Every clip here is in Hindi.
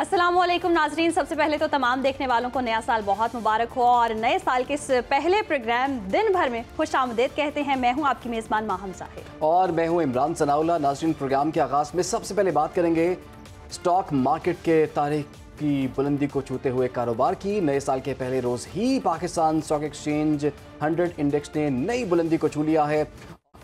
अस्सलामुअलैकुम नाजरीन, सबसे पहले तो तमाम देखने वालों को नया साल बहुत मुबारक हो और नए साल के इस पहले प्रोग्राम दिन भर में खुश आमदेद कहते हैं। मैं हूं आपकी मेज़बान माहम ज़ाहिर और मैं हूं इमरान सनाउल्लाह। नाजरीन, प्रोग्राम के आगाज़ में सबसे पहले बात करेंगे स्टॉक मार्केट के तारीख की बुलंदी को छूते हुए कारोबार की। नए साल के पहले रोज़ ही पाकिस्तान स्टॉक एक्सचेंज 100 इंडेक्स ने नई बुलंदी को छू लिया है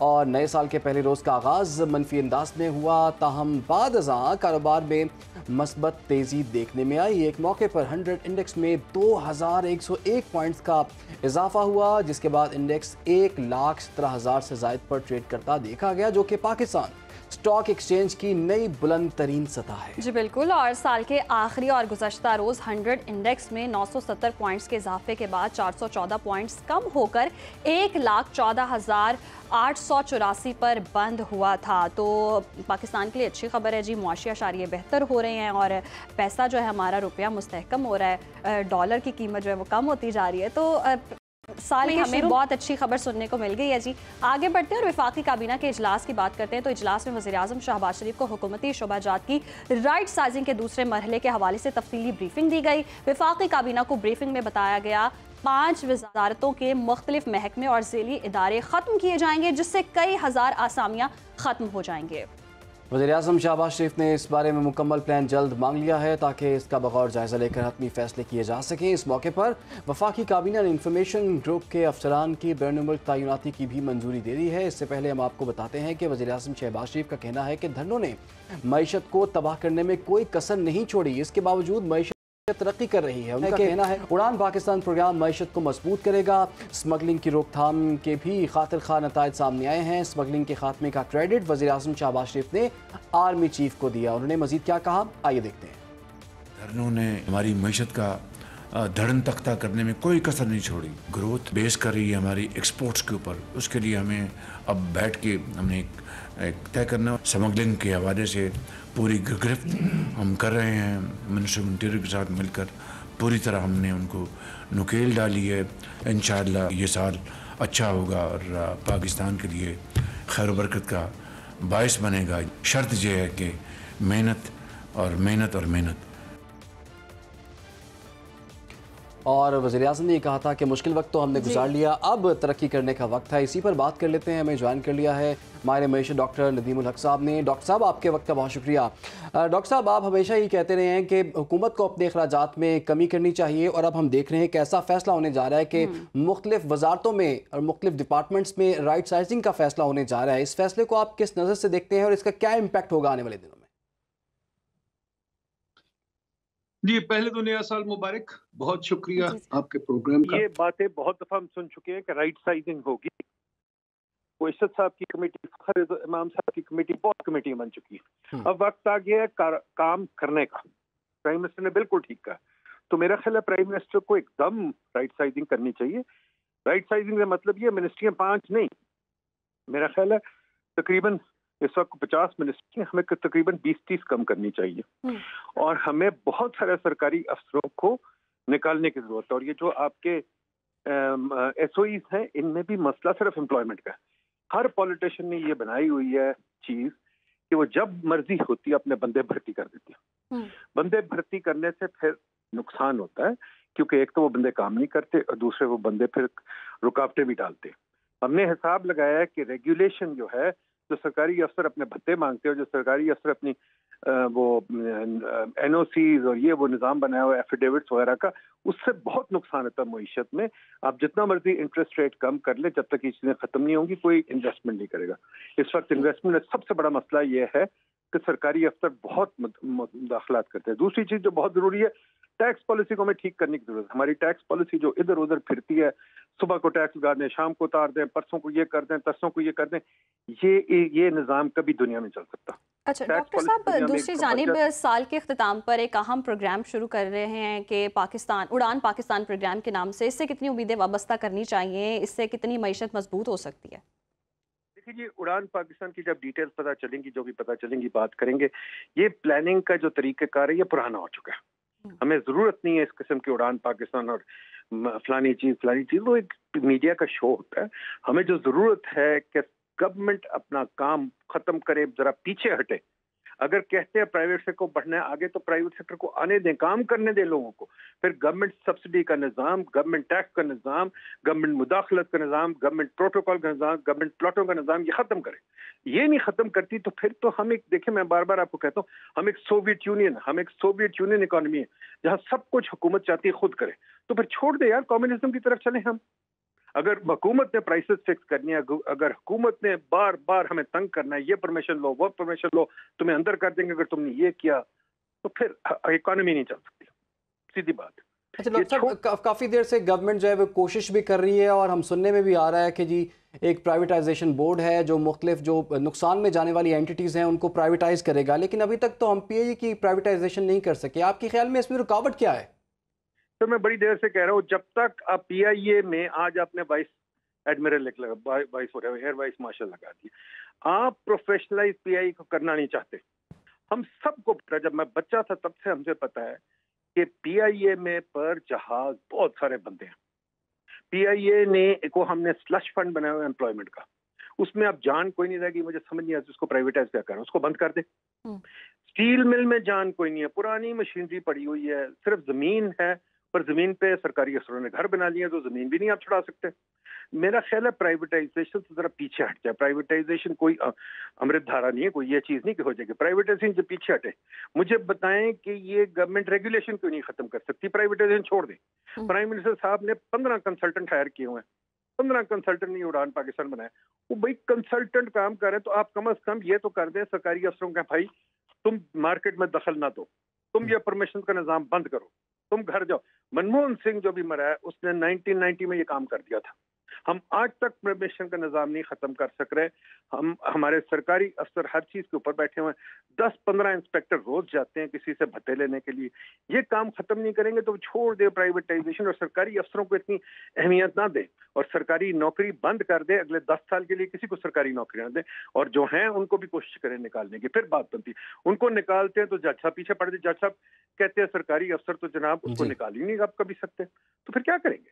और नए साल के पहले रोज़ का आगाज़ मनफी अंदाज में हुआ, ताहम बाद अज़ां कारोबार में मस्बत तेज़ी देखने में आई। एक मौके पर 100 इंडेक्स में 2101 पॉइंट्स का इजाफा हुआ, जिसके बाद इंडेक्स 1,17,000 से ज़ायद पर ट्रेड करता देखा गया, जो कि पाकिस्तान स्टॉक एक्सचेंज की नई बुलंद तरीन सतह है। जी बिल्कुल। और साल के आखिरी और गुज़श्ता रोज़ 100 इंडेक्स में 970 पॉइंट्स के इजाफे के बाद 414 पॉइंट्स कम होकर 1,14,884 पर बंद हुआ था। तो पाकिस्तान के लिए अच्छी खबर है जी, मुआशी अशारिये बेहतर हो रहे हैं और पैसा जो है हमारा, रुपया मुस्तहकम हो रहा है, डॉलर की कीमत जो है वो कम होती जा रही है। तो साल की हमें बहुत अच्छी खबर सुनने को मिल गई है जी। आगे बढ़ते हैं और वफाकी काबीना के इजलास की बात करते हैं। तो इजलास में वज़ीर-ए-आज़म शहबाज शरीफ को हुकूमती शोबाजात की राइट साइजिंग के दूसरे मरहले के हवाले से तफसीली ब्रीफिंग दी गई। वफाकी काबीना को ब्रीफिंग में बताया गया 5 वजारतों के मुख्तलिफ महकमे और ज़ेली इदारे ख़त्म किए जाएंगे, जिससे कई हज़ार आसामियाँ ख़त्म हो जाएंगे। वज़ीर-ए-आज़म शहबाज शरीफ ने इस बारे में मुकम्मल प्लान जल्द मांग लिया है ताकि इसका बगौर जायज़ा लेकर हतमी फैसले किए जा सकें। इस मौके पर वफाकी काबीना ने इंफॉर्मेशन ग्रुप के अफसरान की बैनुल तैनाती की भी मंजूरी दे दी है। इससे पहले हम आपको बताते हैं कि वज़ीर-ए-आज़म शहबाज शरीफ का कहना है कि धरनों ने मईशत को तबाह करने में कोई कसर नहीं छोड़ी, इसके बावजूद मईशत तरक्की कर रही है। उनका कहना है उड़ान पाकिस्तान प्रोग्राम मईशत को मजबूत करेगा। स्मगलिंग की रोकथाम के भी खातिर खा नतायज सामने आए हैं। स्मगलिंग के खात्मे का क्रेडिट वज़ीर-ए-आज़म शहबाज शरीफ ने आर्मी चीफ को दिया। उन्होंने मजीद क्या कहा, आइए देखते हैं। धरनों ने हमारी मईशत का धड़न तख्ता करने में कोई कसर नहीं छोड़ी। ग्रोथ बेस कर रही है हमारी एक्सपोर्ट्स के ऊपर। उसके लिए हमें अब बैठ के हमने एक तय करना। स्मगलिंग के हवाले से पूरी गिरफ्त हम कर रहे हैं। मिनिस्टर ऑफ इंटीरियर के साथ मिलकर पूरी तरह हमने उनको नुकेल डाली है। इंशाअल्लाह ये साल अच्छा होगा और पाकिस्तान के लिए खैर बरकत का बायस बनेगा। शर्त यह है कि मेहनत और मेहनत और मेहनत। और वज़ीर-ए-आज़म ने कहा था कि मुश्किल वक्त तो हमने गुजार लिया, अब तरक्की करने का वक्त है। इसी पर बात कर लेते हैं। हमें ज्वाइन कर लिया है माहिर मईशत डॉक्टर नदीमुल हक साहब ने। डॉक्टर साहब, आपके वक्त का बहुत शुक्रिया। डॉक्टर साहब, आप हमेशा ही कहते रहे हैं कि हुकूमत को अपने अखराजात में कमी करनी चाहिए और अब हम देख रहे हैं कि ऐसा फैसला होने जा रहा है कि मुख्तलिफ वजारतों में और मुख्तलिफ डिपार्टमेंट्स में राइट साइजिंग का फैसला होने जा रहा है। इस फैसले को आप किस नज़र से देखते हैं और इसका क्या इम्पैक्ट होगा आने वाले दिनों में? जी, पहले तो नया साल मुबारक। बहुत शुक्रिया आपके प्रोग्राम का। ये बातें बहुत दफा हम सुन चुके हैं कि राइट साइजिंग होगी। वो इशरत साहब की कमेटी, फखर इमाम साहब की कमेटी, बहुत कमेटियां बन चुकी है। अब वक्त आ गया है काम करने का। प्राइम मिनिस्टर ने बिल्कुल ठीक कहा। तो मेरा ख्याल है प्राइम मिनिस्टर को एकदम राइट साइजिंग करनी चाहिए। राइट साइजिंग का मतलब ये मिनिस्ट्रियां 5 नहीं, मेरा ख्याल है तकरीबन इस वक्त 50 मिनिस्ट्री, हमें तकरीबन 20-30 कम करनी चाहिए और हमें बहुत सारे सरकारी अफसरों को निकालने की जरूरत है। और ये जो आपके SOEs हैं, इनमें भी मसला सिर्फ एम्प्लॉयमेंट का है। हर पॉलिटिशियन ने ये बनाई हुई है चीज कि वो जब मर्जी होती है अपने बंदे भर्ती कर देती है। बंदे भर्ती करने से फिर नुकसान होता है, क्योंकि एक तो वो बंदे काम नहीं करते और दूसरे वो बंदे फिर रुकावटें भी डालते। हमने हिसाब लगाया है कि रेगुलेशन जो है, जो सरकारी अफसर अपने भत्ते मांगते हैं, जो सरकारी अफसर अपनी वो NOCs और ये वो निज़ाम बनाया हुआ एफिडेविट्स वगैरह का, उससे बहुत नुकसान होता है मईशत में। आप जितना मर्जी इंटरेस्ट रेट कम कर ले, जब तक ये चीज़ें खत्म नहीं होंगी कोई इन्वेस्टमेंट नहीं करेगा। इस वक्त इन्वेस्टमेंट में सबसे बड़ा मसला ये है कि सरकारी अफसर बहुत मुदाखलात करते हैं। दूसरी चीज़ जो बहुत ज़रूरी है, टैक्स पॉलिसी को हमें ठीक करने की जरूरत है। हमारी टैक्स पॉलिसी जो इधर उधर फिरती है, सुबह को टैक्स लगा दें, शाम को उतार दें, परसों को ये कर दें, तरसों को ये कर दें, ये निज़ाम कभी दुनिया में चल सकता। अच्छा डॉक्टर साहब, दूसरी जानिब साल के अख्ताम पर एक अहम प्रोग्राम शुरू कर रहे हैं कि उड़ान पाकिस्तान प्रोग्राम के नाम से। इससे कितनी उम्मीदें वाबस्ता करनी चाहिए, इससे कितनी मईशत मजबूत हो सकती है? देखिए, उड़ान पाकिस्तान की जब डिटेल्स पता चलेंगी, जो भी पता चलेंगी, बात करेंगे। ये प्लानिंग का जो तरीक़ाकार है ये पुराना हो चुका है। हमें जरूरत नहीं है इस किस्म की उड़ान पाकिस्तान और फलानी चीज। वो एक मीडिया का शो होता है। हमें जो जरूरत है कि गवर्नमेंट अपना काम खत्म करे, जरा पीछे हटे। अगर कहते हैं प्राइवेट सेक्टर को बढ़ना है आगे, तो प्राइवेट सेक्टर को आने दें, काम करने दें लोगों को। फिर गवर्नमेंट सब्सिडी का निज़ाम, गवर्नमेंट टैक्स का निज़ाम, गवर्नमेंट मुदाखलत का निज़ाम, गवर्नमेंट प्रोटोकॉल का निज़ाम, गवर्नमेंट प्लॉटों का निज़ाम, ये खत्म करें। ये नहीं खत्म करती तो फिर तो हम एक, देखिए मैं बार बार आपको कहता हूँ, हम एक सोवियत यूनियन इकोनॉमी है जहाँ सब कुछ हुकूमत चाहती है खुद करे। तो फिर छोड़ दे यार, कम्युनिज्म की तरफ चले हम। अगर हुकूमत ने प्राइसेस फिक्स करनी है, अगर हुकूमत ने बार बार हमें तंग करना है, ये परमिशन लो, वो परमिशन लो, तुम्हें अंदर कर देंगे अगर तुमने ये किया, तो फिर इकोनॉमी नहीं चल सकती, सीधी बात। अच्छा डॉक्टर साहब, काफ़ी देर से गवर्नमेंट जो है वो कोशिश भी कर रही है और हम सुनने में भी आ रहा है कि जी एक प्राइवेटाइजेशन बोर्ड है जो मुख्तलिफ जो नुकसान में जाने वाली एंटिटीज़ हैं उनको प्राइवेटाइज करेगा, लेकिन अभी तक तो हम पीआईए की प्राइवेटाइजेशन नहीं कर सके। आपके ख्याल में इसमें रुकावट क्या है? तो मैं बड़ी देर से कह रहा हूँ, जब तक आप पीआईए में, आज आपने vice admiral air vice marshal लगा दिया, आप प्रोफेशनलाइज पीआईए को करना नहीं चाहते। हम सबको पता है, जब मैं बच्चा था तब से हमसे पता है कि पीआईए में पर जहाज बहुत सारे बंदे हैं। पीआईए ने को हमने स्लश फंड बनाया हुआ एम्प्लॉयमेंट का, उसमें अब जान कोई नहीं रहेगी। मुझे समझ नहीं आता उसको प्राइवेटाइज क्या करें, उसको बंद कर दे। स्टील मिल में जान कोई नहीं है, पुरानी मशीनरी पड़ी हुई है, सिर्फ जमीन है, पर जमीन पे सरकारी अफसरों ने घर बना लिया, तो जमीन भी नहीं आप छुड़ा सकते। मेरा ख्याल है प्राइवेटाइजेशन से जरा पीछे हट जाए। प्राइवेटाइजेशन कोई अमृत धारा नहीं है, कोई ये चीज नहीं कि हो जाएगी। प्राइवेटाइजेशन से पीछे हटे। मुझे बताएं कि ये गवर्नमेंट रेगुलेशन क्यों नहीं खत्म कर सकती, प्राइवेटाइजेशन छोड़ दे। प्राइम मिनिस्टर साहब ने 15 कंसल्टेंट हायर किए हुए हैं, 15 कंसल्टेंट ने उड़ान पाकिस्तान बनाया। वो भाई कंसल्टेंट काम कर रहे हैं, तो आप कम अज कम ये तो कर दें सरकारी अफसरों का, भाई तुम मार्केट में दखल ना दो, तुम ये परमिशन का निजाम बंद करो, तुम घर जाओ। मनमोहन सिंह जो भी मरा है उसने 1990 में ये काम कर दिया था। हम आज तक परमिशन का निजाम नहीं खत्म कर सक रहे। हमारे सरकारी अफसर हर चीज के ऊपर बैठे हुए हैं। 10-15 इंस्पेक्टर रोज जाते हैं किसी से भत्ते लेने के लिए। ये काम खत्म नहीं करेंगे तो छोड़ दे प्राइवेटाइजेशन, और सरकारी अफसरों को इतनी अहमियत ना दे और सरकारी नौकरी बंद कर दे। अगले 10 साल के लिए किसी को सरकारी नौकरी ना दे, और जो हैं उनको भी कोशिश करें निकालने की। फिर बात बनती, उनको निकालते हैं तो जज साहब पीछे पड़ जाते। जज साहब कहते हैं सरकारी अफसर तो जनाब उसको निकाल ही नहीं आप कभी सकते, तो फिर क्या करेंगे?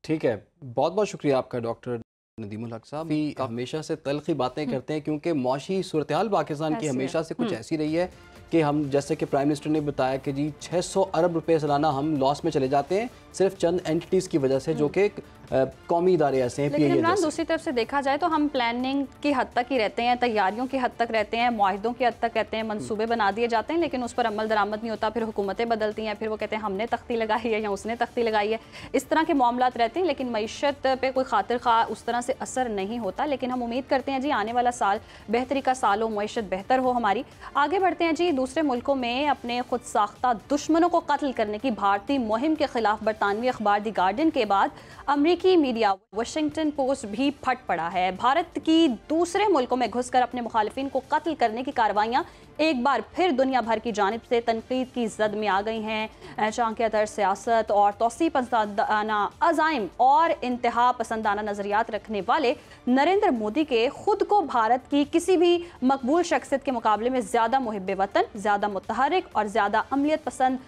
ठीक है, बहुत बहुत शुक्रिया आपका डॉक्टर नदीमुल हक साहब। भी हमेशा से तल्खी बातें करते हैं क्योंकि मौशी सूरत हाल पाकिस्तान की हमेशा से कुछ ऐसी रही है कि हम, जैसे कि प्राइम मिनिस्टर ने बताया कि जी 600 अरब रुपए सालाना हम लॉस में चले जाते हैं सिर्फ चंद एंटिटीज़ की वजह से, जो कि कौमी इदारे ऐसे हैं। लेकिन इमरान, दूसरी तरफ से देखा जाए तो हम प्लानिंग की हद तक ही रहते हैं, तैयारियों की हद तक रहते हैं, मुआहिदों की हद तक रहते हैं, मंसूबे बना दिए जाते हैं, लेकिन उस पर अमल दरामद नहीं होता। फिर हुकूमतें बदलती हैं, फिर वो कहते हैं हमने तख्ती लगाई है या उसने तख्ती लगाई है। इस तरह के मामलात रहते हैं, लेकिन मईशत पे कोई खातिर खा उस तरह से असर नहीं होता। लेकिन हम उम्मीद करते हैं जी आने वाला साल बेहतरी का साल हो, मईशत बेहतर हो हमारी। आगे बढ़ते हैं जी। दूसरे मुल्कों में अपने खुद साख्ता दुश्मनों को कत्ल करने की भारतीय मुहिम के खिलाफ बरतानवी अखबार दी गार्डियन के बाद अमरीकी मीडिया वाशिंगटन पोस्ट भी फट पड़ा है। भारत की दूसरे मुल्कों में घुसकर अपने मुखालिफिन को कत्ल करने की कार्रवाइयां एक बार फिर दुनिया भर की जानिब से तनकीद की जद में आ गई हैं। चांकिया तर सियासत और तौसी पसंदाना अज़ाइम और इंतहा पसंदाना नज़रियात रखने वाले नरेंद्र मोदी के खुद को भारत की किसी भी मकबूल शख्सियत के मुकाबले में ज़्यादा मुहिब वतन, ज़्यादा मुतहरिक और ज़्यादा अमलियत पसंद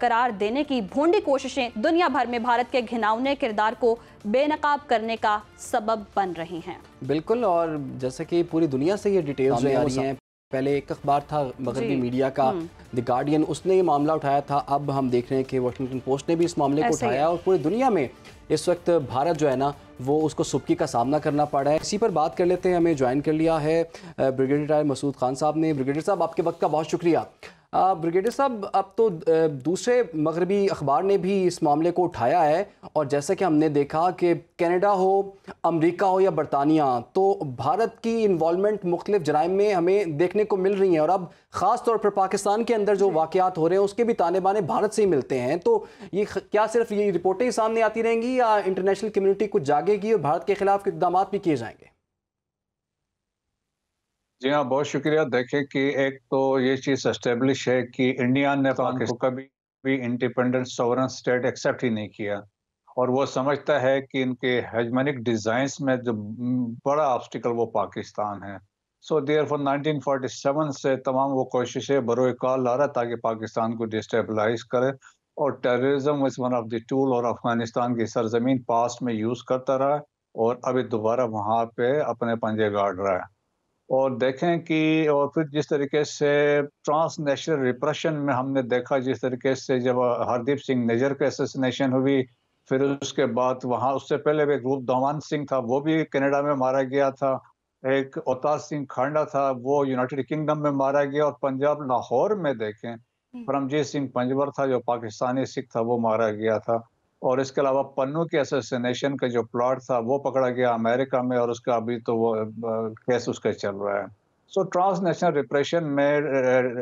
करार देने की भोंडी कोशिशें दुनिया भर में भारत के घिनौने किरदार को बेनकाब करने का सबब बन रही हैं। बिल्कुल, और जैसे कि पूरी दुनिया से ये डिटेल्स आ रही हैं। पहले एक अखबार था मगरबी मीडिया का द गार्डियन, उसने ये मामला उठाया था। अब हम देख रहे हैं कि वाशिंगटन पोस्ट ने भी इस मामले को उठाया और पूरी दुनिया में इस वक्त भारत जो है ना वो उसको सुबकी का सामना करना पड़ा है। इसी पर बात कर लेते हैं। हमें ज्वाइन कर लिया है ब्रिगेडियर मसूद खान साहब ने। ब्रिगेडियर साहब, आपके वक्त का बहुत शुक्रिया। ब्रिगेडियर साहब, अब तो दूसरे मगरबी अखबार ने भी इस मामले को उठाया है और जैसे कि हमने देखा कि कनाडा हो, अमेरिका हो या बरतानिया, तो भारत की इन्वॉल्वमेंट मुख्तलिफ जराइम में हमें देखने को मिल रही है। और अब ख़ास तौर पर पाकिस्तान के अंदर जो वाक़यात हो रहे हैं उसके भी ताने बाने भारत से ही मिलते हैं। तो ये क्या सिर्फ ये रिपोर्टें ही सामने आती रहेंगी या इंटरनेशनल कम्युनिटी कुछ जागेगी और भारत के खिलाफ इक़दाम भी किए जाएंगे? जी हाँ, बहुत शुक्रिया। देखें कि एक तो ये चीज़ एस्टेब्लिश है कि इंडिया ने पाकिस्तान को कभी भी इंडिपेंडेंट सोवरेन स्टेट एक्सेप्ट ही नहीं किया और वो समझता है कि इनके हेजमनिक डिज़ाइंस में जो बड़ा ऑब्स्टिकल वो पाकिस्तान है। सो देयरफॉर 1947 से तमाम वो कोशिशें बरोए-कार ला रहा ताकि पाकिस्तान को डिस्टेबलाइज करे और terrorism is one of the tool और अफगानिस्तान की सरजमीन पास्ट में यूज़ करता रहा और अभी दोबारा वहाँ पे अपने पंजे गाड़ रहा है। और देखें कि और फिर जिस तरीके से ट्रांसनेशनल रिप्रेशन में हमने देखा, जिस तरीके से जब हरदीप सिंह निज्जर के असैसिनेशन हुई, फिर उसके बाद वहाँ उससे पहले भी एक रूप धवन सिंह था, वो भी कनाडा में मारा गया था। एक अवतार सिंह खांडा था, वो यूनाइटेड किंगडम में मारा गया। और पंजाब लाहौर में देखें, परमजीत सिंह पंजवर था जो पाकिस्तानी सिख था, वो मारा गया था। और इसके अलावा पन्नू के असैसिनेशन का जो प्लॉट था वो पकड़ा गया अमेरिका में, और उसका अभी तो वो केस उसका चल रहा है। सो ट्रांसनेशनल रिप्रेशन में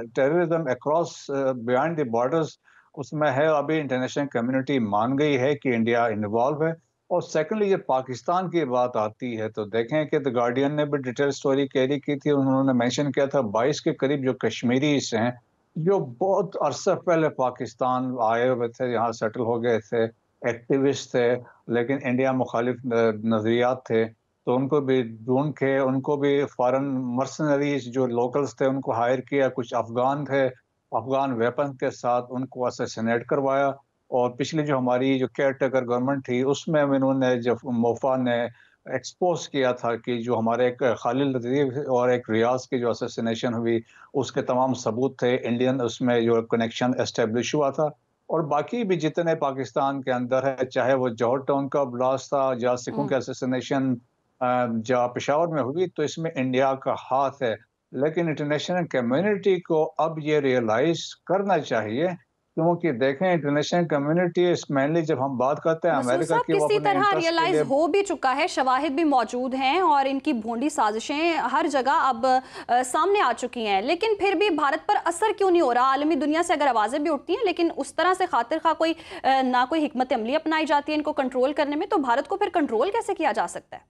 terrorism across beyond the borders उसमें है। अभी इंटरनेशनल कम्युनिटी मान गई है कि इंडिया इन्वॉल्व है। और सेकेंडली, ये पाकिस्तान की बात आती है तो देखें कि द गार्डियन ने भी डिटेल स्टोरी कैरी की थी। उन्होंने मेंशन किया था 22 के करीब जो कश्मीरीज हैं, जो बहुत अरसा पहले पाकिस्तान आए हुए थे, यहाँ सेटल हो गए थे, एक्टिविस्ट थे, लेकिन इंडिया मुखालिफ नज़रियात थे, तो उनको भी ढूंढ के उनको भी फॉरेन मर्सनरीज जो लोकल्स थे उनको हायर किया। कुछ अफगान थे, अफगान वेपन के साथ उनको असैसिनेट करवाया। और पिछली जो हमारी जो केयर टेकर गवर्नमेंट थी उसमें इन्होंने जब मोफा ने एक्सपोज किया था कि जो हमारे एक खालिद लतीफ और एक रियाज की जो असैसिनेशन हुई उसके तमाम सबूत थे, इंडियन उसमें जो कनेक्शन एस्टेब्लिश हुआ था। और बाकी भी जितने पाकिस्तान के अंदर है, चाहे वो जौहर टाउन का ब्लास्ट था, जहाँ सिखों के असैसिनेशन जहाँ पेशावर में हुई, तो इसमें इंडिया का हाथ है। लेकिन इंटरनेशनल कम्युनिटी को अब ये रियलाइज करना चाहिए, क्योंकि देखें इंटरनेशनल कम्युनिटी मेनली जब हम बात करते हैं मसूद अमेरिका साहब की, वो किसी अपने तरह इंटरेस्ट के रियलाइज लिए हो भी चुका है, शवाहिद भी मौजूद हैं और इनकी भोंडी साजिशें हर जगह अब सामने आ चुकी हैं, लेकिन फिर भी भारत पर असर क्यों नहीं हो रहा? आलमी दुनिया से अगर आवाज़ें भी उठती हैं लेकिन उस तरह से खातिर खा कोई ना कोई हिकमत अमली अपनाई जाती है इनको कंट्रोल करने में, तो भारत को फिर कंट्रोल कैसे किया जा सकता है?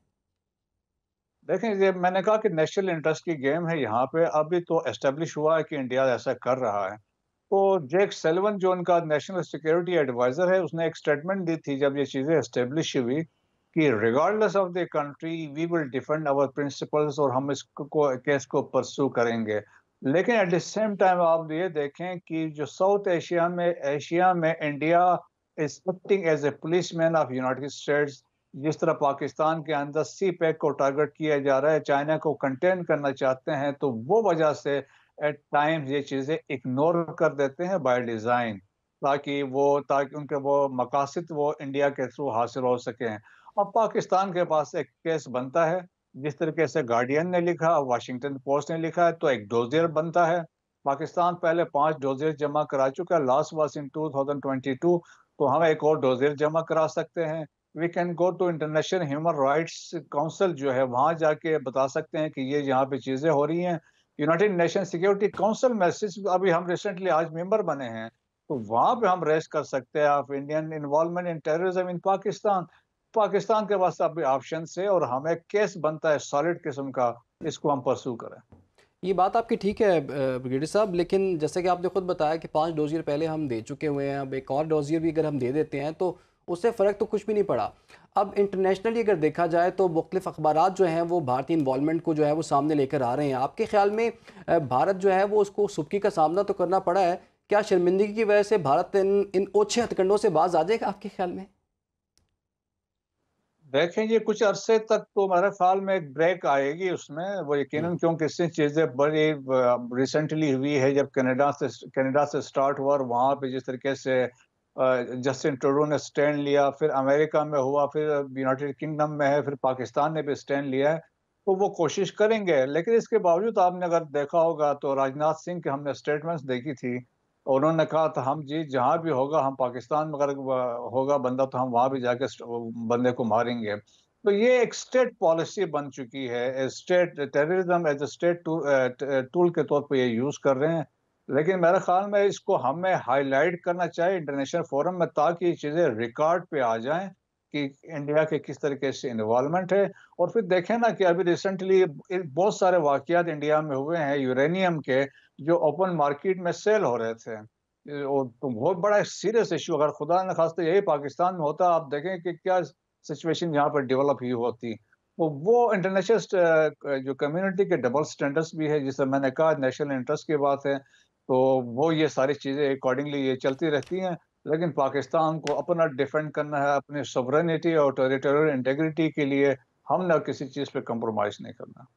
देखें, ये मैंने कहा कि नेशनल इंटरेस्ट की गेम है यहाँ पे। अभी तो एस्टेब्लिश हुआ है कि इंडिया ऐसा कर रहा है। तो जेक सेल्वन जो उनका नेशनल सिक्योरिटी एडवाइजर है, उसने एक स्टेटमेंट दी थी जब ये चीज़ें एस्टेब्लिश हुई कि regardless of the country we will defend our principles, और हम इसको केस को परस्यू करेंगे। लेकिन एट द सेम टाइम आप ये देखें कि जो साउथ एशिया में India is acting as a policeman of United States. जिस तरह पाकिस्तान के अंदर सी पैक को टारगेट किया जा रहा है, चाइना को कंटेन करना चाहते हैं, तो वो वजह से एट टाइम्स ये चीज़ें इग्नोर कर देते हैं बाय डिज़ाइन, ताकि उनके वो मकासद वो इंडिया के थ्रू हासिल हो सकें। अब पाकिस्तान के पास एक केस बनता है, जिस तरीके से गार्डियन ने लिखा, वाशिंगटन पोस्ट ने लिखा है, तो एक डोजियर बनता है। पाकिस्तान पहले 5 डोजियर जमा करा चुका है, लास्ट वाज इन 2022, तो हम एक और डोजियर जमा करा सकते हैं। We can go to International Human Rights Council जो है, वहां जाके बता सकते हैं कि ये यहाँ पे चीजें हो रही हैं। यूनाइटेड नेशन सिक्योरिटी काउंसिल में अभी हम रिसेंटली आज मेंबर बने हैं, तो वहां पे हम रेस कर सकते हैं of Indian involvement in terrorism in Pakistan. Pakistan के पास अभी ऑप्शन है और हमें केस बनता है सॉलिड किस्म का, इसको हम परसू करें। ये बात आपकी ठीक है ब्रिगेडियर साहब, लेकिन जैसे कि आपने खुद बताया कि 5 डोजियर पहले हम दे चुके हुए हैं, अब एक और डोजियर भी अगर हम दे देते हैं तो उससे फ़र्क तो कुछ भी नहीं पड़ा। अब इंटरनेशनली अगर देखा जाए तो मुख्तलिफ अखबारात जो हैं वो भारतीय इन्वॉल्वमेंट को जो है वो सामने लेकर आ रहे हैं। आपके ख्याल में भारत जो है वो उसको सुबकी का सामना तो करना पड़ा है, क्या शर्मिंदगी की वजह से भारत इन ओछे हथकंडों से बाज आ जाएगा आपके ख्याल में? देखेंगे कुछ अरसे तक तो मेरे ख्याल में एक ब्रेक आएगी उसमें, वो यकीनन, क्योंकि इससे चीज़ें बड़ी रिसेंटली हुई है। जब कनाडा से स्टार्ट हुआ और वहाँ पे जिस तरीके से जस्टिन ट्रूडो ने स्टैंड लिया, फिर अमेरिका में हुआ, फिर यूनाइटेड किंगडम में है, फिर पाकिस्तान ने भी स्टैंड लिया है, तो वो कोशिश करेंगे। लेकिन इसके बावजूद आपने अगर देखा होगा तो राजनाथ सिंह के हमने स्टेटमेंट्स देखी थी, उन्होंने कहा था हम जी जहाँ भी होगा, हम पाकिस्तान में अगर होगा बंदा तो हम वहाँ भी जाके बंदे को मारेंगे। तो ये एक स्टेट पॉलिसी बन चुकी है, state terrorism as a state tool के तौर पे ये यूज कर रहे हैं। लेकिन मेरे ख्याल में इसको हमें हाईलाइट करना चाहिए इंटरनेशनल फोरम में, ताकि ये चीज़ें रिकॉर्ड पे आ जाएं कि इंडिया के किस तरीके से इन्वॉल्वमेंट है। और फिर देखें ना कि अभी रिसेंटली बहुत सारे वाकयात इंडिया में हुए हैं यूरेनियम के, जो ओपन मार्केट में सेल हो रहे थे। तो बहुत बड़ा सीरियस इशू, अगर खुदा न खास्ता यही पाकिस्तान में होता, आप देखें कि क्या सिचुएशन यहाँ पर डेवलप हुई होती। तो वो इंटरनेशनल जो कम्युनिटी के डबल स्टैंडर्ड्स भी है, जिसे मैंने कहा नेशनल इंटरेस्ट की बात है, तो वो ये सारी चीज़ें अकॉर्डिंगली ये चलती रहती हैं। लेकिन पाकिस्तान को अपना डिफेंड करना है, अपनी सॉवरेनिटी और टेरिटोरियल इंटीग्रिटी के लिए हमने किसी चीज़ पे कंप्रोमाइज़ नहीं करना।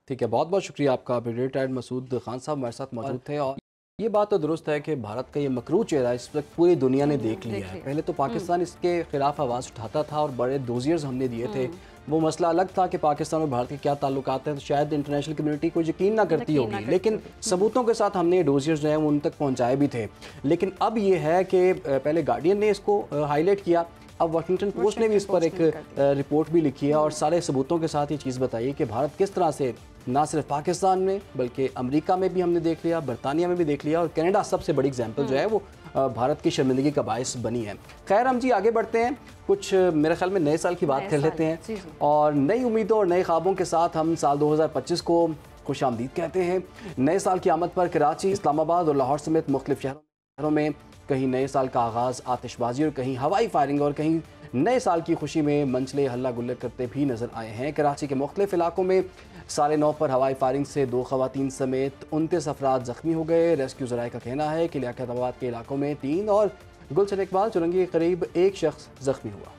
ठीक है, बहुत बहुत शुक्रिया आपका। रिटायर्ड मसूद खान साहब हमारे साथ मौजूद थे। और ये बात तो दुरुस्त है कि भारत का ये मकरू चेहरा इस वक्त पूरी दुनिया ने देख लिया है। पहले तो पाकिस्तान इसके खिलाफ आवाज़ उठाता था और बड़े डोजियर्स हमने दिए थे। वो मसला अलग था कि पाकिस्तान और भारत के क्या ताल्लुकात हैं, तो शायद इंटरनेशनल कम्युनिटी को यकीन ना करती होगी, लेकिन सबूतों के साथ हमने डोजियर्स जो हैं उन तक पहुँचाए भी थे। लेकिन अब ये है कि पहले गार्डियन ने इसको हाईलाइट किया, अब वाशिंगटन पोस्ट ने भी इस पर एक रिपोर्ट भी लिखी है और सारे सबूतों के साथ ये चीज़ बताई कि भारत किस तरह से ना सिर्फ पाकिस्तान में बल्कि अमेरिका में भी हमने देख लिया, बरतानिया में भी देख लिया, और कनाडा सबसे बड़ी एग्जाम्पल जो है वो भारत की शर्मिंदगी का बायस बनी है। खैर हम जी आगे बढ़ते हैं, कुछ मेरे ख्याल में नए साल की बात कर लेते हैं और नई उम्मीदों और नए ख्वाबों के साथ हम साल 2025 को खुश आमदीद कहते हैं। नए साल की आमद पर कराची, इस्लामाबाद और लाहौर समेत मुख्तलिफ शहरों में कहीं नए साल का आगाज़ आतिशबाजी और कहीं हवाई फायरिंग और कहीं नए साल की खुशी में मंचले हल्ला गुल्ले करते भी नजर आए हैं। कराची के मुख्तलिफ इलाकों में 9:30 पर हवाई फायरिंग से 2 खवातीन समेत 29 अफराद जख्मी हो गए। रेस्क्यू ज़राए का कहना है कि लियाकताबाद के इलाकों में 3 और गुलशन इकबाल चुरंगी के करीब 1 शख्स जख्मी हुआ।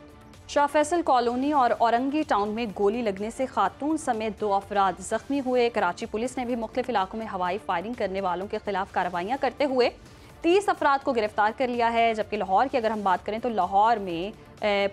शाह फैसल कॉलोनी और औरंगी टाउन में गोली लगने से खातून समेत 2 अफराद जख्मी हुए। कराची पुलिस ने भी मुख्तलिफ इलाकों में हवाई फायरिंग करने वालों के खिलाफ कार्रवाइयाँ करते हुए 30 अफराद को गिरफ्तार कर लिया है। जबकि लाहौर की अगर हम बात करें तो लाहौर में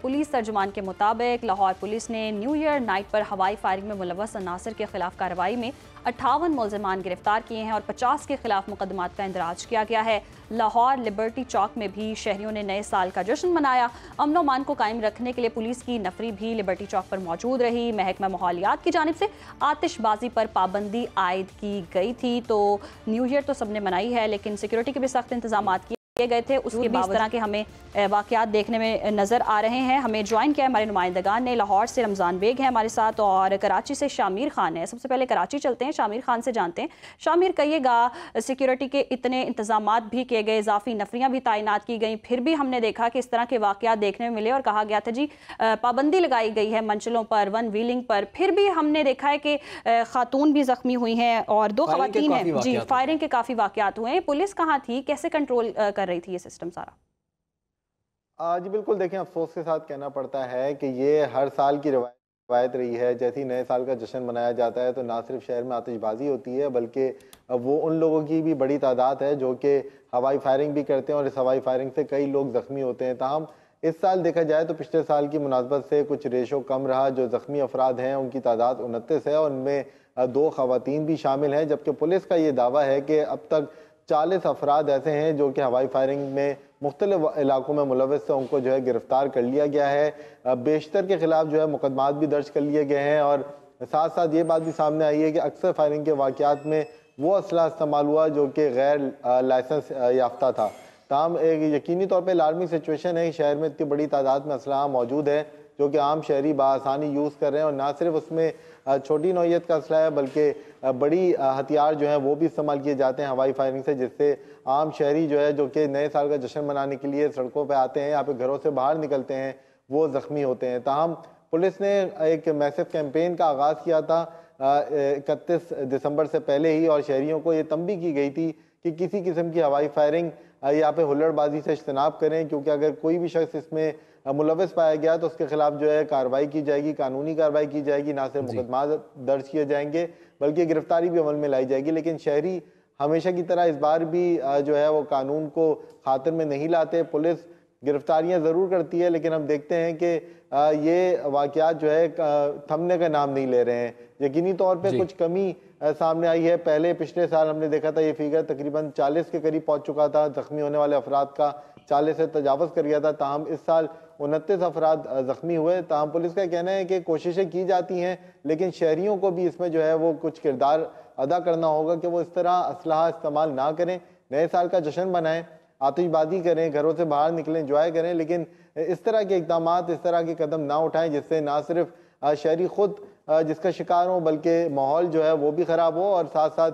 पुलिस तर्जुमान के मुताबिक लाहौर पुलिस ने न्यू ईयर नाइट पर हवाई फायरिंग में मुलव्वस अनासर के खिलाफ कार्रवाई में 58 मुलजमान गिरफ्तार किए हैं और 50 के खिलाफ मुकदमात का इंदराज किया गया है। लाहौर लिबर्टी चौक में भी शहरियों ने नए साल का जश्न मनाया। अमन मान को कायम रखने के लिए पुलिस की नफरी भी लिबर्टी चौक पर मौजूद रही। महकमा माहौलियात की जानिब से आतिशबाजी पर पाबंदी आयद की गई थी। तो न्यू ईयर तो सबने मनाई है, लेकिन सिक्योरिटी के भी सख्त इंतजाम किए गए थे। उसके भी इस तरह के हमें वाकयात देखने में नजर आ रहे हैं। हमें ज्वाइन किया हमारे नुमाइंदगान ने। लाहौर से रमज़ान बेग है हमारे साथ और कराची से शामिर खान है। सबसे पहले कराची चलते हैं, शामिर खान से जानते हैं। शामिर, कहिएगा, सिक्योरिटी के इतने इंतजामात भी किए गए, इजाफी नफरियां भी तैनात की गई, फिर भी हमने देखा कि इस तरह के वाकयात देखने में मिले और कहा गया था जी पाबंदी लगाई गई है मंचलों पर, वन व्हीलिंग पर, फिर भी हमने देखा है कि खातून भी जख्मी हुई हैं और 2 खवातीन हैं जी। फायरिंग के काफ़ी वाकयात हुए हैं। पुलिस कहाँ थी, कैसे कंट्रोल कर रही थी ये सिस्टम सारा? जी बिल्कुल, देखें, अफसोस के साथ कहना पड़ता है कि ये हर साल की रवायत रही है। जैसे ही नए साल का जश्न मनाया जाता है तो ना सिर्फ शहर में आतिशबाजी होती है बल्कि वो उन लोगों की भी बड़ी तादाद है जो कि हवाई फायरिंग भी करते हैं और इस हवाई फायरिंग से कई लोग जख्मी होते हैं। ताहम इस साल देखा जाए तो पिछले साल की मुनासबत से कुछ रेशो कम रहा। जो जख्मी अफराद हैं उनकी तादाद 29 है और उनमें 2 खवातीन भी शामिल हैं। जबकि पुलिस का ये दावा है कि अब तक 40 अफराद ऐसे हैं जो कि हवाई फायरिंग में मुख्तलिफ इलाकों में मुलव्वस थे, उनको जो है गिरफ्तार कर लिया गया है। बेशतर के खिलाफ जो है मुकदमात भी दर्ज कर लिए गए हैं और साथ साथ ये बात भी सामने आई है कि अक्सर फायरिंग के वाकयात में वो असला इस्तेमाल हुआ जो कि गैर लाइसेंस याफ्ता था। ताहम एक यकीनी तौर पर लाजमी सिचुएशन है, शहर में इतनी बड़ी तादाद में असला मौजूद है जो कि आम शहरी बआसानी यूज़ कर रहे हैं और ना सिर्फ उसमें छोटी नौइयत का असला है बल्कि बड़ी हथियार जो हैं वो भी इस्तेमाल किए जाते हैं हवाई फायरिंग से, जिससे आम शहरी जो है जो कि नए साल का जश्न मनाने के लिए सड़कों पे आते हैं, यहाँ पे घरों से बाहर निकलते हैं, वो ज़ख्मी होते हैं। ताहम पुलिस ने एक मैसिव कैंपेन का आगाज़ किया था 31 दिसंबर से पहले ही और शहरियों को ये तंबीह की गई थी कि किसी किस्म की हवाई फायरिंग यहाँ पे हुल्लड़बाजी से इज्तनाब करें, क्योंकि अगर कोई भी शख्स इसमें मुलव्वस पाया गया तो उसके खिलाफ जो है कार्रवाई की जाएगी, कानूनी कार्रवाई की जाएगी, ना सिर्फ मुकदमा दर्ज किए जाएंगे बल्कि गिरफ्तारी भी अमल में लाई जाएगी। लेकिन शहरी हमेशा की तरह इस बार भी जो है वो कानून को खातिर में नहीं लाते। पुलिस गिरफ्तारियां ज़रूर करती है लेकिन हम देखते हैं कि ये वाकयात जो है थमने का नाम नहीं ले रहे हैं। यकीनी तौर पे कुछ कमी सामने आई है। पहले पिछले साल हमने देखा था ये फिगर तकरीबन 40 के करीब पहुंच चुका था, जख्मी होने वाले अफराद का 40 से तजावज़ कर गया था। ताहम इस साल 29 अफराद जख्मी हुए। ताहम पुलिस का कहना है कि कोशिशें की जाती हैं लेकिन शहरियों को भी इसमें जो है वो कुछ किरदार अदा करना होगा कि वो इस तरह असलहा इस्तेमाल ना करें, नए साल का जश्न मनाएं, आतिशबाजी करें, घरों से बाहर निकलें, एंजॉय करें, लेकिन इस तरह के इक़दामात, इस तरह के कदम ना उठाएं जिससे ना सिर्फ शहरी खुद जिसका शिकार हो बल्कि माहौल जो है वो भी ख़राब हो और साथ साथ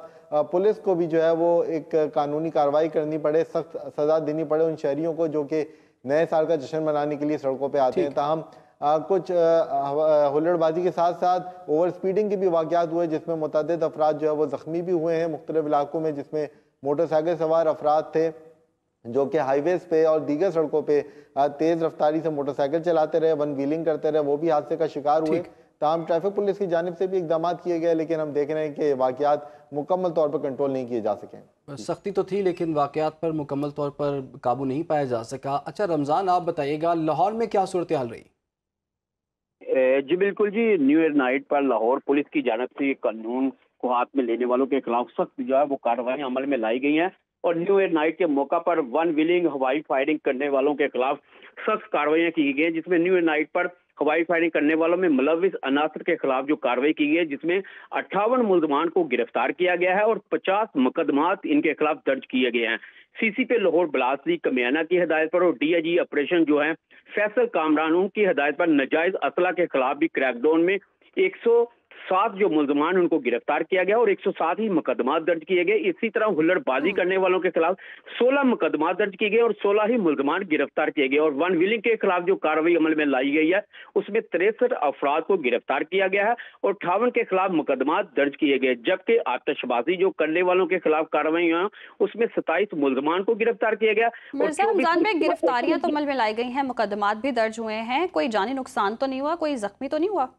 पुलिस को भी जो है वो एक कानूनी कार्रवाई करनी पड़े, सख्त सज़ा देनी पड़े उन शहरियों को जो कि नए साल का जश्न मनाने के लिए सड़कों पे आते हैं। ताहम कुछ हुल्लड़बाजी के साथ साथ ओवर स्पीडिंग के भी वाकयात हुए जिसमें मुतअद्दिद अफराद जो है वो ज़ख्मी भी हुए हैं मुख्तलिफ इलाकों में, जिसमें मोटरसाइकिल सवार अफराद थे जो कि हाईवेज पे और दीगर सड़कों पे तेज़ रफ्तारी से मोटरसाइकिल चलाते रहे, वन व्हीलिंग करते रहे, वो भी हादसे का शिकार हुए। ताहम ट्रैफिक पुलिस की जानिब से भी इकदाम किए गए, लेकिन हम देख रहे हैं कि वाक़यात मुकम्मल तौर पर कंट्रोल नहीं किए जा सके। सख्ती तो थी लेकिन वाक़यात पर मुकम्मल तौर पर काबू नहीं पाया जा सका। अच्छा रमज़ान, आप बताइएगा लाहौर में क्या सूरत हाल रही? जी बिल्कुल जी, न्यू ईयर नाइट पर लाहौर पुलिस की जानब से कानून को हाथ में लेने वालों के खिलाफ सख्त जो है वो कार्रवाई अमल में लाई गई हैं और न्यू ईयर नाइट के मौका पर वन व्हीलिंग हवाई फायरिंग करने वालों के खिलाफ सख्त कार्रवाई की गई हैं, जिसमें न्यू ईयर नाइट पर हवाई फायरिंग करने वालों में मुलविस अनासर के खिलाफ जो कार्रवाई की गई है, जिसमें 58 मुलजमान को गिरफ्तार किया गया है और 50 मुकदमात इनके खिलाफ दर्ज किए गए हैं। सीसी पे लाहौर बलासरी कमियाना की हिदायत पर और डीआईजी ऑपरेशन जो है फैसल कामरान की हिदायत पर नाजायज असला के खिलाफ भी क्रैकडाउन में 107 जो मुलजमान उनको गिरफ्तार किया गया और 107 ही मुकदमा दर्ज किए गए। इसी तरह हुल्लड़बाजी करने वालों के खिलाफ 16 मुकदमा दर्ज किए गए और 16 ही मुलजमान गिरफ्तार किए गए और वन व्हीलिंग के खिलाफ जो कार्रवाई अमल में लाई गई है उसमें 63 अफराद को गिरफ्तार किया गया है और 58 के खिलाफ मुकदमा दर्ज किए गए, जबकि आतिशबाजी जो करने वालों के खिलाफ कार्रवाई हुई उसमें 27 मुलजमान को गिरफ्तार किया गया। मिर्जा रमजान में गिरफ्तारियां तो अमल में लाई गई हैं, मुकदमात भी दर्ज हुए हैं, कोई जानी नुकसान तो नहीं हुआ, कोई जख्मी तो नहीं हुआ?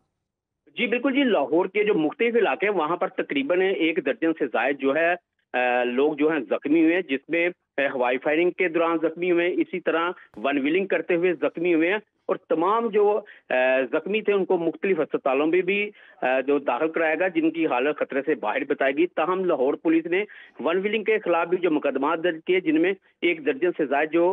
जी बिल्कुल जी, लाहौर के जो मुख्तलिफ इलाके हैं वहां पर तकरीबन 1 दर्जन से जायद जो है लोग जो हैं जख्मी हुए हैं, जिसमें हवाई फायरिंग के दौरान जख्मी हुए हैं, इसी तरह वन व्हीलिंग करते हुए जख्मी हुए हैं और तमाम जो जख्मी थे उनको मुख्तलिफ अस्पतालों में भी जो दाखिल कराया गया, जिनकी हालत खतरे से बाहर बताएगी। ताहम लाहौर पुलिस ने वन व्हीलिंग के खिलाफ भी जो मुकदमा दर्ज किए, जिनमें 1 दर्जन से ज्यादा जो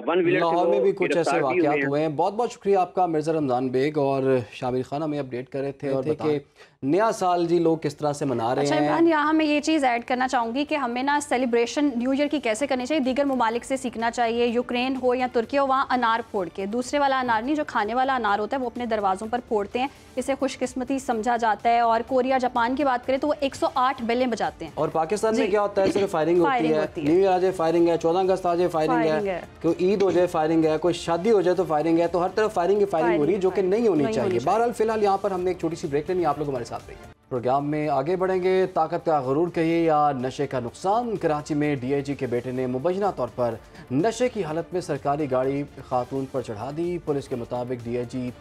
वन व्हीलर लाहौर में भी कुछ ऐसे वाकयात हुए हैं। बहुत बहुत शुक्रिया आपका मिर्जा रमजान बेग और शामिर खान हमें अपडेट कर रहे थे और कि नया साल जी लोग किस तरह से मना रहे हैं। इमरान, यहाँ मैं ये चीज़ ऐड करना चाहूँगी कि हमें ना सेलिब्रेशन न्यू ईयर की कैसे करनी चाहिए, दीगर ममालिक से सीखना चाहिए। यूक्रेन हो या तुर्की हो, वहाँ अनार फोड़ के, दूसरे वाला अनार नहीं, जो खाने वाला अनार होता है वो अपने दरवाज़ों पर फोड़ते हैं, इसे खुशकिस्मती समझा जाता है। और कोरिया जापान की बात करें तो वो 108 बेलें बजाते हैं। और पाकिस्तान में क्या होता है, सिर्फ फायरिंग होती है, न्यू ईयर आ जाए फायरिंग है, 14 अगस्त आ जाए फायरिंग है, कोई ईद हो जाए फायरिंग है, कोई शादी हो जाए तो फायरिंग है, तो हर तरफ फायरिंग ही फायरिंग हो रही है, जो कि नहीं होनी चाहिए। बहरहाल फिलहाल यहाँ पर हमने एक छोटी सी ब्रेक लेनी, आप लोग हमारे साथ रहिए। प्रोग्राम में आगे बढ़ेंगे। ताकत का गुरूर कहिए या नशे का नुकसान, कराची में डीआईजी के बेटे ने मुबैना तौर पर नशे की हालत में सरकारी गाड़ी खातून पर चढ़ा दी। पुलिस के मुताबिक डीआईजी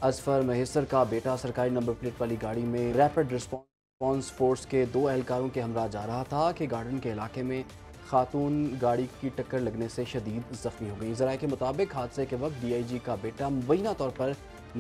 असफर महेसर का बेटा सरकारी नंबर प्लेट वाली गाड़ी में रैपिड रिस्पॉन्स फोर्स के 2 एहलकारों के हमरा जा रहा था कि गार्डन के इलाके में खातून गाड़ी की टक्कर लगने से शदीद जख्मी हो गई। ज़राए के मुताबिक हादसे के वक्त डीआईजी का बेटा मुबैना तौर पर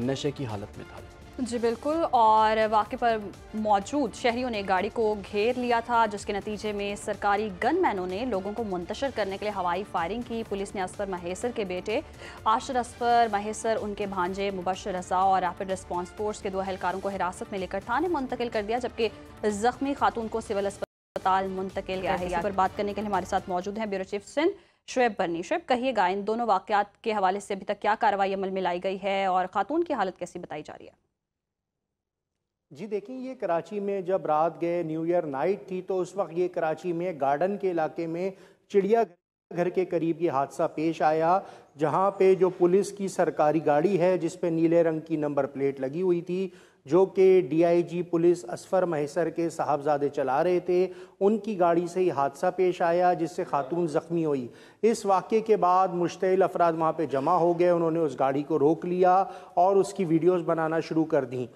नशे की हालत में था। जी बिल्कुल, और वाक़े पर मौजूद शहरियों ने गाड़ी को घेर लिया था, जिसके नतीजे में सरकारी गनमैनों ने लोगों को मुंतशिर करने के लिए हवाई फायरिंग की। पुलिस ने असफर महेसर के बेटे आशिर असफर महेसर, उनके भांजे मुबशर रज़ा और रैपिड रिस्पॉन्स फोर्स के 2 एहलकारों को हिरासत में लेकर थाने मुंतकिल कर दिया, जबकि जख्मी खातून को सिविल अस्पताल मुंतकिल किया है। इस पर बात करने के लिए हमारे साथ मौजूद हैं ब्यूरो चीफ सिंध शुएब बर्नी। शुएब, कहिएगा इन दोनों वाक़यात के हवाले से अभी तक क्या कार्रवाई अमल में लाई गई है और खातून की हालत कैसी बताई जा रही है? जी देखिए, ये कराची में जब रात गए न्यू ईयर नाइट थी तो उस वक्त ये कराची में गार्डन के इलाके में चिड़ियाघर के करीब ये हादसा पेश आया, जहां पे जो पुलिस की सरकारी गाड़ी है जिस पे नीले रंग की नंबर प्लेट लगी हुई थी, जो कि डीआईजी पुलिस असफर महेसर के साहबजादे चला रहे थे, उनकी गाड़ी से ही हादसा पेश आया जिससे खातून ज़ख्मी हुई। इस वाक़े के बाद मुश्तइल अफराद वहाँ पे जमा हो गए, उन्होंने उस गाड़ी को रोक लिया और उसकी वीडियोस बनाना शुरू कर दी।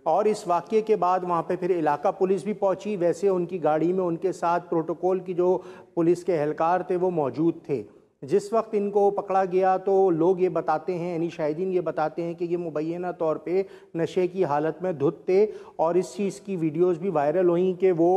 और इस वाक़े के बाद वहाँ पे फिर इलाका पुलिस भी पहुँची। वैसे उनकी गाड़ी में उनके साथ प्रोटोकॉल की जो पुलिस के एहलकार थे वो मौजूद थे। जिस वक्त इनको पकड़ा गया तो लोग ये बताते हैं, यानी शाहिदीन ये बताते हैं कि ये मुबैना तौर पे नशे की हालत में धुत थे और इस चीज़ की वीडियोस भी वायरल हुई कि वो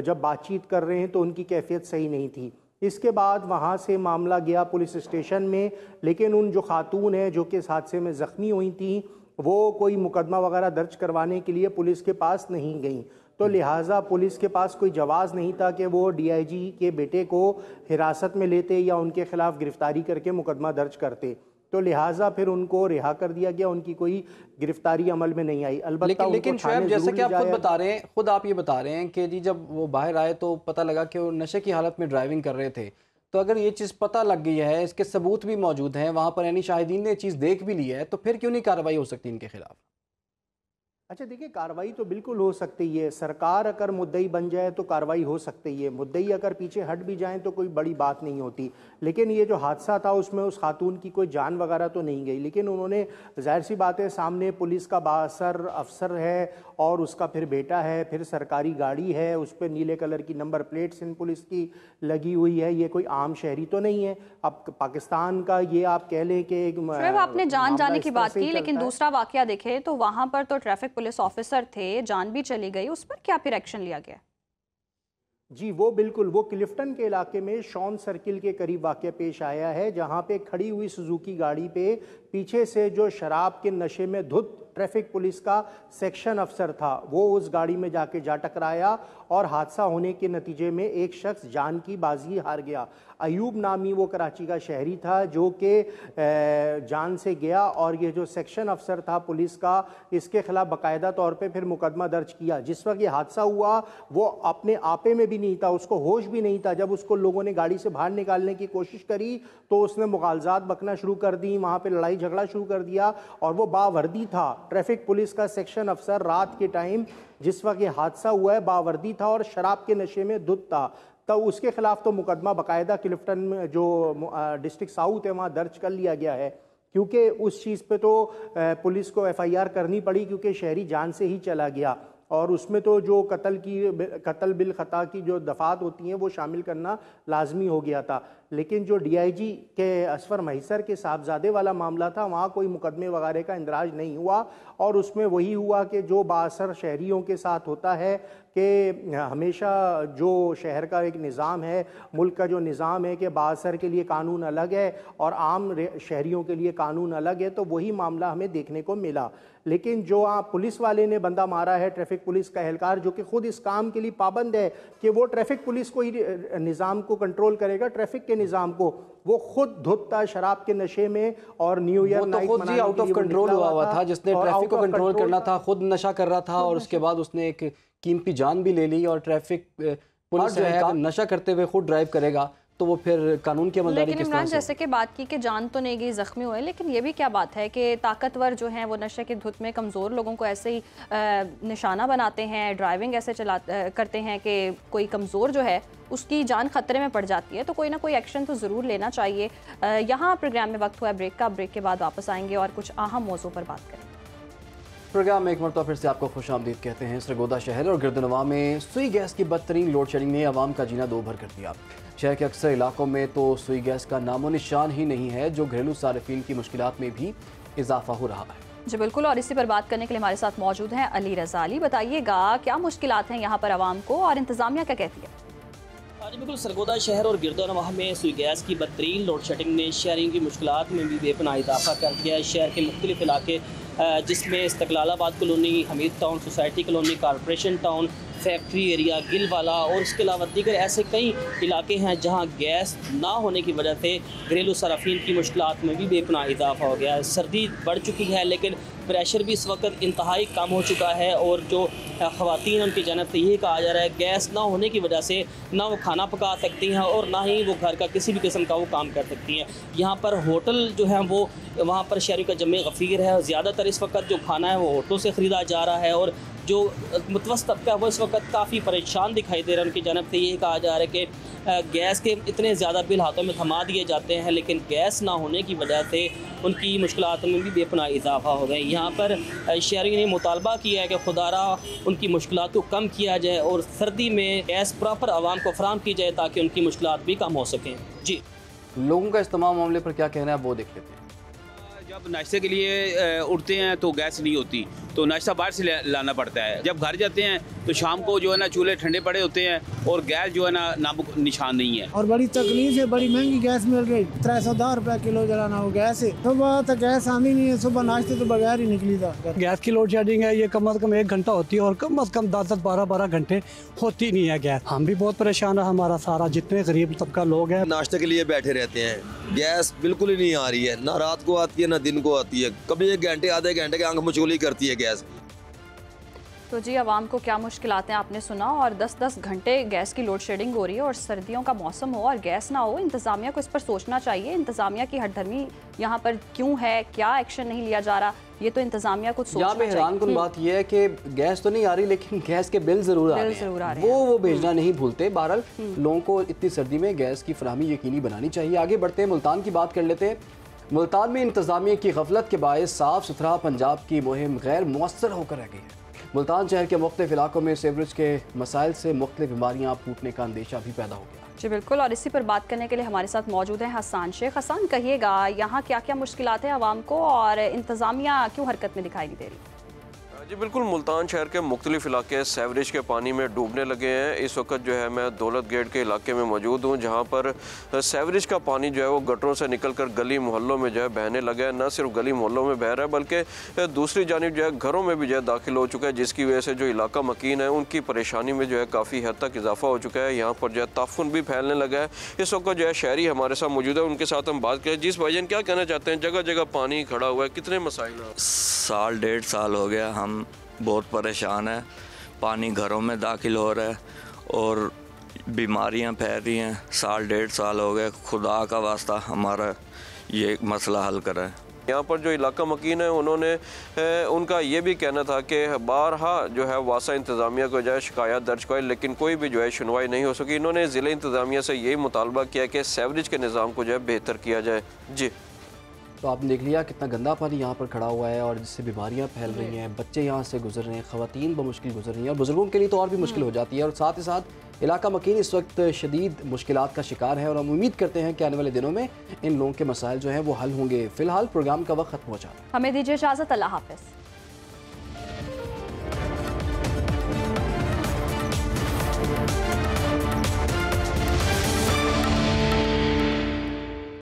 जब बातचीत कर रहे हैं तो उनकी कैफियत सही नहीं थी। इसके बाद वहाँ से मामला गया पुलिस स्टेशन में, लेकिन उन जो खातून हैं जो कि इस हादसे में ज़ख्मी हुई थी वो कोई मुकदमा वगैरह दर्ज करवाने के लिए पुलिस के पास नहीं गई, तो लिहाजा पुलिस के पास कोई जवाज़ नहीं था कि वो डीआईजी के बेटे को हिरासत में लेते या उनके खिलाफ गिरफ्तारी करके मुकदमा दर्ज करते, तो लिहाजा फिर उनको रिहा कर दिया गया, उनकी कोई गिरफ्तारी अमल में नहीं आई। अलबत्ता लेकिन शुएब, जैसे कि आप खुद बता रहे हैं, खुद आप ये बता रहे हैं कि जी जब वो बाहर आए तो पता लगा कि वो नशे की हालत में ड्राइविंग कर रहे थे, तो अगर ये चीज़ पता लग गई है, इसके सबूत भी मौजूद हैं वहाँ पर, यानी शाहिदीन ने चीज़ देख भी ली है, तो फिर क्यों नहीं कार्रवाई हो सकती इनके खिलाफ? अच्छा देखिए, कार्रवाई तो बिल्कुल हो सकती है। सरकार अगर मुद्दई बन जाए तो कार्रवाई हो सकती है, मुद्दई अगर पीछे हट भी जाएं तो कोई बड़ी बात नहीं होती। लेकिन ये जो हादसा था उसमें उस खातून की कोई जान वगैरह तो नहीं गई, लेकिन उन्होंने जाहिर सी बात है, सामने पुलिस का बाअसर अफसर है और उसका फिर बेटा है, फिर सरकारी गाड़ी है, उस पर नीले कलर की नंबर प्लेट सिंध पुलिस की लगी हुई है। ये कोई आम शहरी तो नहीं है। अब पाकिस्तान का ये आप कह लें कि आपने जान जाने की बात की, लेकिन दूसरा वाकया देखें तो वहां पर तो ट्रैफिक पुलिस ऑफिसर थे, जान भी चली गई, उस पर क्या फिर एक्शन लिया गया? जी वो बिल्कुल, वो क्लिफ्टन के इलाके में शॉन सर्किल के करीब वाक़या पेश आया है, जहां पे खड़ी हुई सुजुकी गाड़ी पे पीछे से जो शराब के नशे में धुत ट्रैफिक पुलिस का सेक्शन अफसर था, वो उस गाड़ी में जाके जा टकराया और हादसा होने के नतीजे में एक शख्स जान की बाजी हार गया। अयूब नामी वो कराची का शहरी था जो कि जान से गया, और ये जो सेक्शन अफसर था पुलिस का, इसके खिलाफ बाकायदा तौर पे फिर मुकदमा दर्ज किया। जिस वक्त ये हादसा हुआ वो अपने आपे में भी नहीं था, उसको होश भी नहीं था। जब उसको लोगों ने गाड़ी से बाहर निकालने की कोशिश करी तो उसने मुगालजात बकना शुरू कर दी, वहाँ पर लड़ाई झगड़ा शुरू कर दिया, और वो बावर्दी था ट्रैफिक पुलिस का सेक्शन अफसर। रात के टाइम जिस वक्त ये हादसा हुआ है बावर्दी था और शराब के नशे में धुत था, तो उसके खिलाफ तो मुकदमा बाकायदा क्लिफ्टन में जो डिस्ट्रिक्ट साउथ है वहाँ दर्ज कर लिया गया है, क्योंकि उस चीज़ पे तो पुलिस को FIR करनी पड़ी, क्योंकि शहरी जान से ही चला गया। और उसमें तो जो कत्ल बिल खता की जो दफात होती हैं वो शामिल करना लाजमी हो गया था। लेकिन जो DIG के असफर महिसर के साहबजादे वाला मामला था, वहाँ कोई मुकदमे वगैरह का इंदराज नहीं हुआ, और उसमें वही हुआ कि जो बाअसर शहरियों के साथ होता है कि हमेशा जो शहर का एक निज़ाम है, मुल्क का जो निज़ाम है कि बाअसर के लिए कानून अलग है और आम शहरियों के लिए कानून अलग है, तो वही मामला हमें देखने को मिला। लेकिन जो पुलिस वाले ने बंदा मारा है, ट्रैफिक पुलिस का एहलकार जो कि खुद इस काम के लिए पाबंद है कि वो ट्रैफिक पुलिस को ही निज़ाम को कंट्रोल करेगा, ट्रैफिक के निज़ाम को, वो खुद धुतता शराब के नशे में, और न्यू ईयर नाइट खुद ही आउट ऑफ कंट्रोल हुआ था। जिसने ट्रैफिक को कंट्रोल करना था खुद नशा कर रहा था, और उसके बाद उसने एक कीमती जान भी ले ली। और ट्रैफिक पुलिस जो है नशा करते हुए खुद ड्राइव करेगा तो वो फिर कानून की अमलदारी किस तरह से? इमरान जैसे कि बात की कि जान तो नहीं गई, जख्मी हुए, लेकिन ये भी क्या बात है कि ताकतवर जो हैं वो नशे की धुत में कमज़ोर लोगों को ऐसे ही निशाना बनाते हैं, ड्राइविंग ऐसे करते हैं कि कोई कमज़ोर जो है उसकी जान खतरे में पड़ जाती है। तो कोई ना कोई एक्शन तो ज़रूर लेना चाहिए। यहाँ प्रोग्राम में वक्त हुआ है ब्रेक का, ब्रेक के बाद वापस आएंगे और कुछ अहम मौजू पर बात करेंगे। प्रोग्राम में एक मरतबा फिर से आपको खुशामदीद कहते हैं। सरगोदा शहर और गिरदनवा में सुई गैस की बदतरीन लोड शेडिंग ने आवाम का जीना दो भर कर दिया। शहर के अक्सर इलाकों में तो सुई गैस का नामो निशान ही नहीं है, जो घरेलू सार्फिन की मुश्किलात में भी इजाफा हो रहा है। जी बिल्कुल, और इसी पर बात करने के लिए हमारे साथ मौजूद हैं अली रज़ा। अली, बताइएगा क्या मुश्किलात हैं यहाँ पर आवाम को और इंतज़ामिया क्या कहती है? जी बिल्कुल, सरगोदा शहर और गिरदनवाह में सुई गैस की बदतरीन लोड शेडिंग ने शहरियों की मुश्किलात में भी बेपनाह इजाफा कर दिया है। शहर के मुख्तलिफ इलाके जिसमें Istiqlalabad colony, Hameed town, society colony, corporation town, factory area, Gilwala और इसके अलावा दीगर ऐसे कई इलाके हैं जहां गैस ना होने की वजह से घरेलू सार्फिन की मुश्किलात में भी बेपनाह इजाफा हो गया है। सर्दी बढ़ चुकी है लेकिन प्रेशर भी इस वक्त इंतहाई कम हो चुका है, और जो ख़वातीन उनकी जानब से यही कहा जा रहा है गैस ना होने की वजह से ना वो खाना पका सकती हैं और ना ही वो घर का किसी भी किस्म का वो काम कर सकती हैं। यहाँ पर होटल जो है वो वहाँ पर शहरी का जमे गफ़ीर है, ज़्यादातर इस वक्त जो खाना है वो होटलों से ख़रीदा जा रहा है, और जो मुतवस्सित तबका है वो इस वक्त काफ़ी परेशान दिखाई दे रहा है। उनकी जानब से यही कहा जा रहा है कि गैस के इतने ज़्यादा बिल हाथों में थमा दिए जाते हैं, लेकिन गैस ना होने की वजह से उनकी मुश्किलात में भी बेपनाह इजाफा हो गए। यहाँ पर शहरियों ने मुतालबा किया है कि खुदारा उनकी मुश्किलात को कम किया जाए और सर्दी में गैस प्रॉपर आवाम को फराहम की जाए ताकि उनकी मुश्किलात भी कम हो सकें। जी, लोगों का इस तमाम मामले पर क्या कहना है वो देख लेते हैं। जब नाश्ते के लिए उठते हैं तो गैस नहीं होती, तो नाश्ता बाहर से लाना पड़ता है। जब घर जाते हैं तो शाम को जो है ना चूल्हे ठंडे पड़े होते हैं और गैस जो है ना नाम निशान नहीं है। और बड़ी तकलीफ है, बड़ी महंगी गैस मिल रही, 310 रुपये किलो जलाना हो गैस है। सुबह तो गैस आनी नहीं है, सुबह नाश्ते तो बगैर ही निकली था। गैस की लोड शेडिंग है, ये कम अज कम 1 घंटा होती है और कम अज कम 10-10, 12-12 घंटे होती नहीं है गैस। हम भी बहुत परेशान है, हमारा सारा जितने गरीब तबका लोग हैं नाश्ते के लिए बैठे रहते हैं, गैस बिल्कुल ही नहीं आ रही है, ना रात को आती है ना दिन को आती है, कभी 1 घंटे आधे घंटे के आंख मचोली करती है गैस। तो जी, आवाम को क्या मुश्किलात हैं आपने सुना, और 10-10 घंटे गैस की लोड शेडिंग हो रही है और सर्दियों का मौसम हो और गैस ना हो। इंतज़ामिया को इस पर सोचना चाहिए। इंतज़ामिया की हठधर्मी यहाँ पर क्यों है, क्या एक्शन नहीं लिया जा रहा, ये तो इंतजामिया कुछ सोचना यहाँ पे हैरानकुन बात यह है कि गैस तो नहीं आ रही, लेकिन गैस के बिल जरूर आ रहे हैं, वो भेजना नहीं भूलते। बहरहाल लोगों को इतनी सर्दी में गैस की फराहमी यकीनी बनानी चाहिए। आगे बढ़ते हैं, मुल्तान की बात कर लेते हैं। मुल्तान में इंतजामिया की गफलत के बायस साफ सुथरा पंजाब की मुहिम गैर मुअस्सर होकर रह गई है। मुल्तान शहर के मुख्तलिफ इलाकों में सीवरेज के मसाइल से मुख्तलिफ बीमारियाँ फूटने का अंदेशा भी पैदा हो गया। जी बिल्कुल, और इसी पर बात करने के लिए हमारे साथ मौजूद हैं हसन शेख। हसन, कहिएगा यहाँ क्या क्या मुश्किलात हैं आवाम को और इंतजामिया क्यों हरकत में दिखाई नहीं दे रही? जी बिल्कुल, मुल्तान शहर के मुख्तलिफ इलाके सीवरेज के पानी में डूबने लगे हैं। इस वक्त जो है मैं दौलत गेट के इलाके में मौजूद हूँ, जहाँ पर सीवरेज का पानी जो है वो गटरों से निकलकर गली मोहल्लों में जो है बहने लगा है। न सिर्फ गली मोहल्लों में बह रहा है बल्कि दूसरी जानिब जो है घरों में भी जो है दाखिल हो चुका है, जिसकी वजह से जो इलाका मकीन है उनकी परेशानी में जो है काफ़ी हद तक इजाफा हो चुका है। यहाँ पर जो है ताफुन भी फैलने लगा है। इस वक्त जो है शहरी हमारे साथ मौजूद है, उनके साथ हम बात करें। जिस भाईजान क्या कहना चाहते हैं? जगह जगह पानी खड़ा हुआ है, कितने मसाइल हैं? साल 1.5 साल हो गया, हम बहुत परेशान है। पानी घरों में दाखिल हो रहा है और बीमारियां फैल रही हैं। साल 1.5 साल हो गए, खुदा का वास्ता हमारा ये मसला हल करें। यहाँ पर जो इलाका मकीन है उन्होंने उनका ये भी कहना था कि बारहा जो है वासा इंतज़ामिया को जो है शिकायत दर्ज कराई, लेकिन कोई भी जो है सुनवाई नहीं हो सकी। इन्होंने ज़िले इंतज़ामिया से यही मुतालबा किया कि सीवरेज के निज़ाम को जो है बेहतर किया जाए। जी, तो आपने देख लिया कितना गंदा पानी यहाँ पर खड़ा हुआ है और जिससे बीमारियाँ फैल रही हैं, बच्चे यहाँ से गुजर रहे हैं, ख़वातीन बमुश्किल गुजर रही हैं और बुजुर्गों के लिए तो और भी मुश्किल हो जाती है। और साथ ही साथ इलाका मकीन इस वक्त शदीद मुश्किलात का शिकार है और हम उम्मीद करते हैं कि आने वाले दिनों में इन लोगों के मसाइल जो हैं वो हल होंगे। फिलहाल प्रोग्राम का वक्त खत्म हो जाता है। हमें दीजिए इजाज़त, अल्लाह हाफ़िज़।